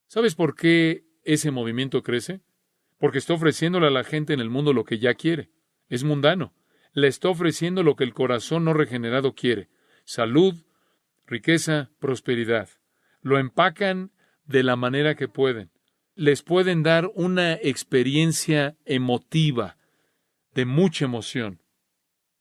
¿Sabes por qué ese movimiento crece? Porque está ofreciéndole a la gente en el mundo lo que ya quiere. Es mundano. Le está ofreciendo lo que el corazón no regenerado quiere. Salud, riqueza, prosperidad. Lo empacan de la manera que pueden. Les pueden dar una experiencia emotiva, de mucha emoción.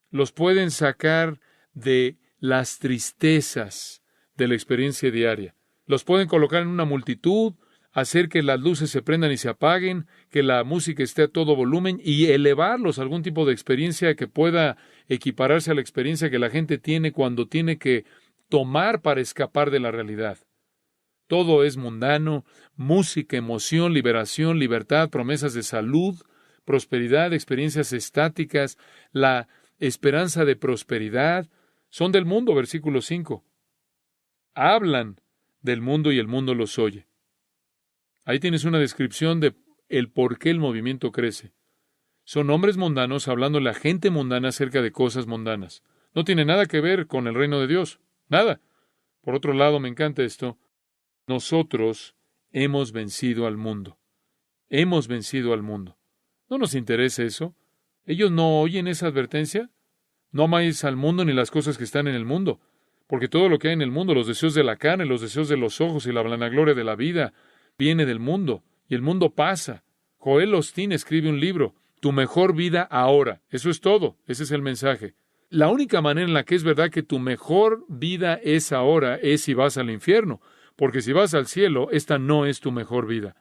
Los pueden sacar de las tristezas de la experiencia diaria. Los pueden colocar en una multitud, hacer que las luces se prendan y se apaguen, que la música esté a todo volumen y elevarlos a algún tipo de experiencia que pueda equipararse a la experiencia que la gente tiene cuando tiene que tomar para escapar de la realidad. Todo es mundano, música, emoción, liberación, libertad, promesas de salud, prosperidad, experiencias estáticas, la esperanza de prosperidad. Son del mundo, versículo 5. Hablan del mundo y el mundo los oye. Ahí tienes una descripción de el por qué el movimiento crece. Son hombres mundanos hablándole a gente mundana acerca de cosas mundanas. No tiene nada que ver con el reino de Dios. Nada. Por otro lado, me encanta esto. Nosotros hemos vencido al mundo. Hemos vencido al mundo. ¿No nos interesa eso? ¿Ellos no oyen esa advertencia? No amáis al mundo ni las cosas que están en el mundo, porque todo lo que hay en el mundo, los deseos de la carne, los deseos de los ojos y la vanagloria de la vida, viene del mundo, y el mundo pasa. Joel Osteen escribe un libro, Tu mejor vida ahora. Eso es todo, ese es el mensaje. La única manera en la que es verdad que tu mejor vida es ahora es si vas al infierno, porque si vas al cielo, esta no es tu mejor vida.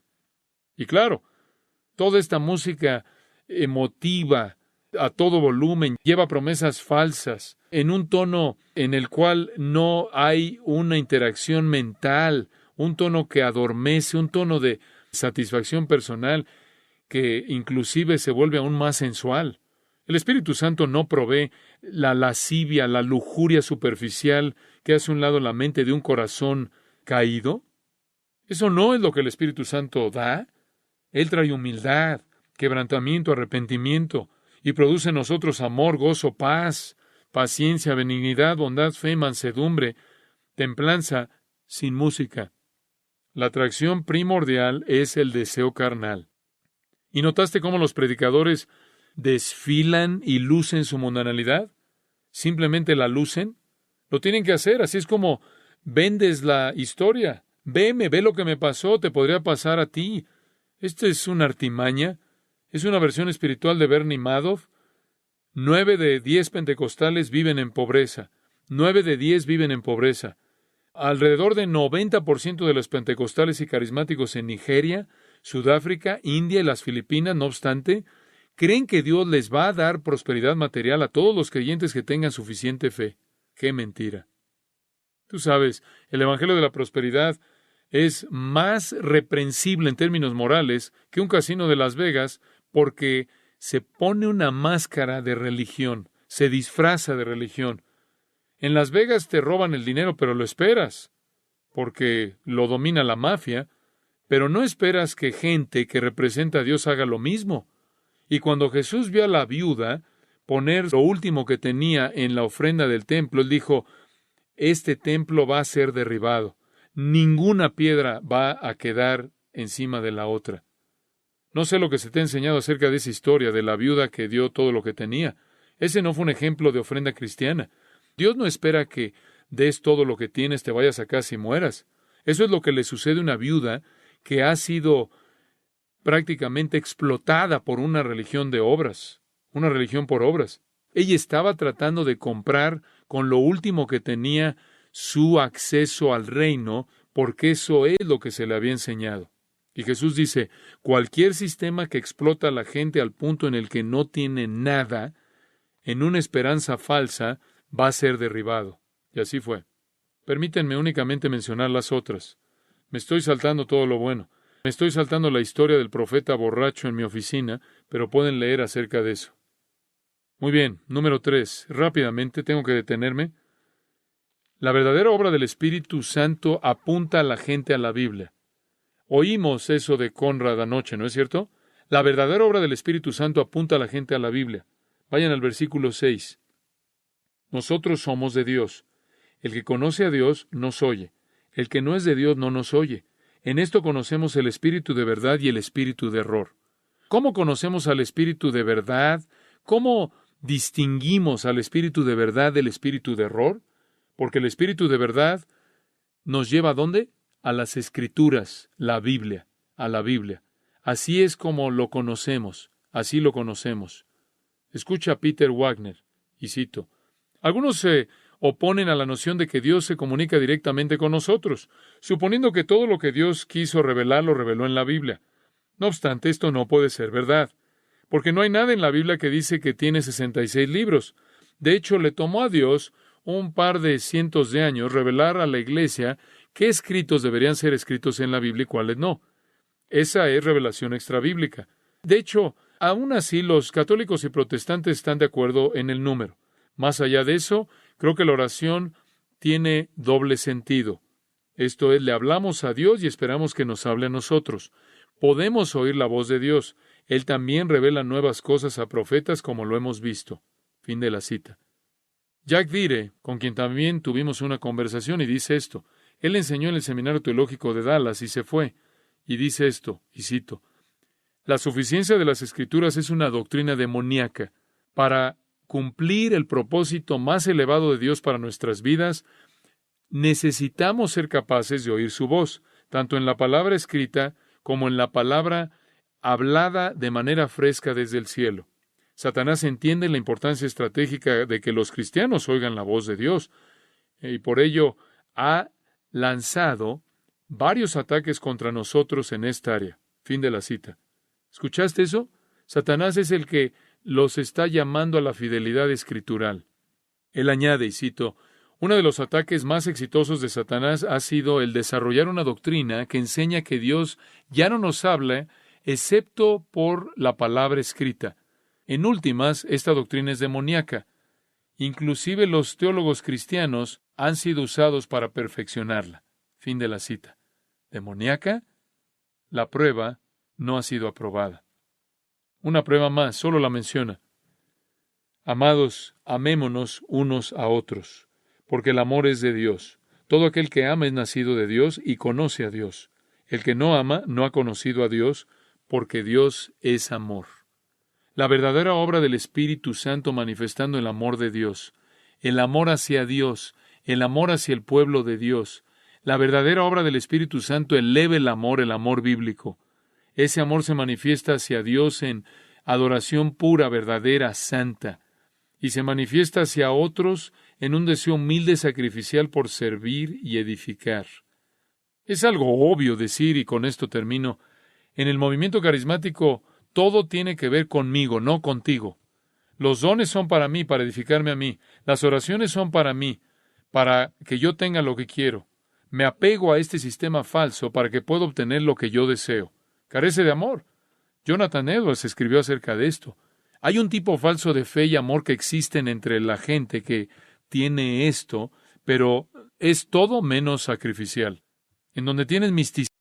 Y claro, toda esta música emotiva, a todo volumen, lleva promesas falsas, en un tono en el cual no hay una interacción mental, un tono que adormece, un tono de satisfacción personal que inclusive se vuelve aún más sensual. El Espíritu Santo no provee la lascivia, la lujuria superficial que hace a un lado la mente de un corazón caído. Eso no es lo que el Espíritu Santo da. Él trae humildad, quebrantamiento, arrepentimiento, y produce en nosotros amor, gozo, paz, paciencia, benignidad, bondad, fe, mansedumbre, templanza, sin música. La atracción primordial es el deseo carnal. ¿Y notaste cómo los predicadores desfilan y lucen su mundanalidad? ¿Simplemente la lucen? Lo tienen que hacer, así es como vendes la historia. Ve lo que me pasó, te podría pasar a ti. Esto es una artimaña. Es una versión espiritual de Bernie Madoff. 9 de 10 pentecostales viven en pobreza. 9 de 10 viven en pobreza. Alrededor de 90% de los pentecostales y carismáticos en Nigeria, Sudáfrica, India y las Filipinas, no obstante, creen que Dios les va a dar prosperidad material a todos los creyentes que tengan suficiente fe. ¡Qué mentira! Tú sabes, el Evangelio de la Prosperidad es más reprensible en términos morales que un casino de Las Vegas porque se pone una máscara de religión, se disfraza de religión. En Las Vegas te roban el dinero, pero lo esperas, porque lo domina la mafia, pero no esperas que gente que representa a Dios haga lo mismo. Y cuando Jesús vio a la viuda poner lo último que tenía en la ofrenda del templo, él dijo, este templo va a ser derribado. Ninguna piedra va a quedar encima de la otra. No sé lo que se te ha enseñado acerca de esa historia de la viuda que dio todo lo que tenía. Ese no fue un ejemplo de ofrenda cristiana. Dios no espera que des todo lo que tienes, te vayas a casa y mueras. Eso es lo que le sucede a una viuda que ha sido prácticamente explotada por una religión de obras, una religión por obras. Ella estaba tratando de comprar con lo último que tenía su acceso al reino, porque eso es lo que se le había enseñado. Y Jesús dice, cualquier sistema que explota a la gente al punto en el que no tiene nada, en una esperanza falsa, va a ser derribado. Y así fue. Permítanme únicamente mencionar las otras. Me estoy saltando todo lo bueno. Me estoy saltando la historia del profeta borracho en mi oficina, pero pueden leer acerca de eso. Muy bien, número 3. Rápidamente, tengo que detenerme. La verdadera obra del Espíritu Santo apunta a la gente a la Biblia. Oímos eso de Conrad anoche, ¿no es cierto? La verdadera obra del Espíritu Santo apunta a la gente a la Biblia. Vayan al versículo 6. Nosotros somos de Dios. El que conoce a Dios nos oye. El que no es de Dios no nos oye. En esto conocemos el espíritu de verdad y el espíritu de error. ¿Cómo conocemos al espíritu de verdad? ¿Cómo distinguimos al espíritu de verdad del espíritu de error? Porque el espíritu de verdad nos lleva ¿a dónde? A las Escrituras, la Biblia, a la Biblia. Así es como lo conocemos, así lo conocemos. Escucha a Peter Wagner, y cito, algunos se oponen a la noción de que Dios se comunica directamente con nosotros, suponiendo que todo lo que Dios quiso revelar lo reveló en la Biblia. No obstante, esto no puede ser verdad, porque no hay nada en la Biblia que dice que tiene 66 libros. De hecho, le tomó a Dios un par de cientos de años revelar a la Iglesia qué escritos deberían ser escritos en la Biblia y cuáles no. Esa es revelación extrabíblica. De hecho, aún así los católicos y protestantes están de acuerdo en el número. Más allá de eso, creo que la oración tiene doble sentido. Esto es, le hablamos a Dios y esperamos que nos hable a nosotros. Podemos oír la voz de Dios. Él también revela nuevas cosas a profetas como lo hemos visto. Fin de la cita. Jack Dire, con quien también tuvimos una conversación, y dice esto. Él enseñó en el Seminario Teológico de Dallas y se fue. Y dice esto, y cito, la suficiencia de las Escrituras es una doctrina demoníaca. Para cumplir el propósito más elevado de Dios para nuestras vidas, necesitamos ser capaces de oír su voz, tanto en la palabra escrita como en la palabra hablada de manera fresca desde el cielo. Satanás entiende la importancia estratégica de que los cristianos oigan la voz de Dios, y por ello ha lanzado varios ataques contra nosotros en esta área. Fin de la cita. ¿Escuchaste eso? Satanás es el que los está llamando a la fidelidad escritural. Él añade, y cito, uno de los ataques más exitosos de Satanás ha sido el desarrollar una doctrina que enseña que Dios ya no nos habla excepto por la palabra escrita. En últimas, esta doctrina es demoníaca. Inclusive los teólogos cristianos han sido usados para perfeccionarla. Fin de la cita. ¿Demoníaca? La prueba no ha sido aprobada. Una prueba más, solo la menciona. Amados, amémonos unos a otros, porque el amor es de Dios. Todo aquel que ama es nacido de Dios y conoce a Dios. El que no ama no ha conocido a Dios, porque Dios es amor. La verdadera obra del Espíritu Santo manifestando el amor de Dios, el amor hacia Dios, el amor hacia el pueblo de Dios. La verdadera obra del Espíritu Santo eleva el amor bíblico. Ese amor se manifiesta hacia Dios en adoración pura, verdadera, santa, y se manifiesta hacia otros en un deseo humilde sacrificial por servir y edificar. Es algo obvio decir, y con esto termino, en el movimiento carismático todo tiene que ver conmigo, no contigo. Los dones son para mí, para edificarme a mí. Las oraciones son para mí, para que yo tenga lo que quiero. Me apego a este sistema falso para que pueda obtener lo que yo deseo. Carece de amor. Jonathan Edwards escribió acerca de esto. Hay un tipo falso de fe y amor que existen entre la gente que tiene esto, pero es todo menos sacrificial. En donde tienes misticismo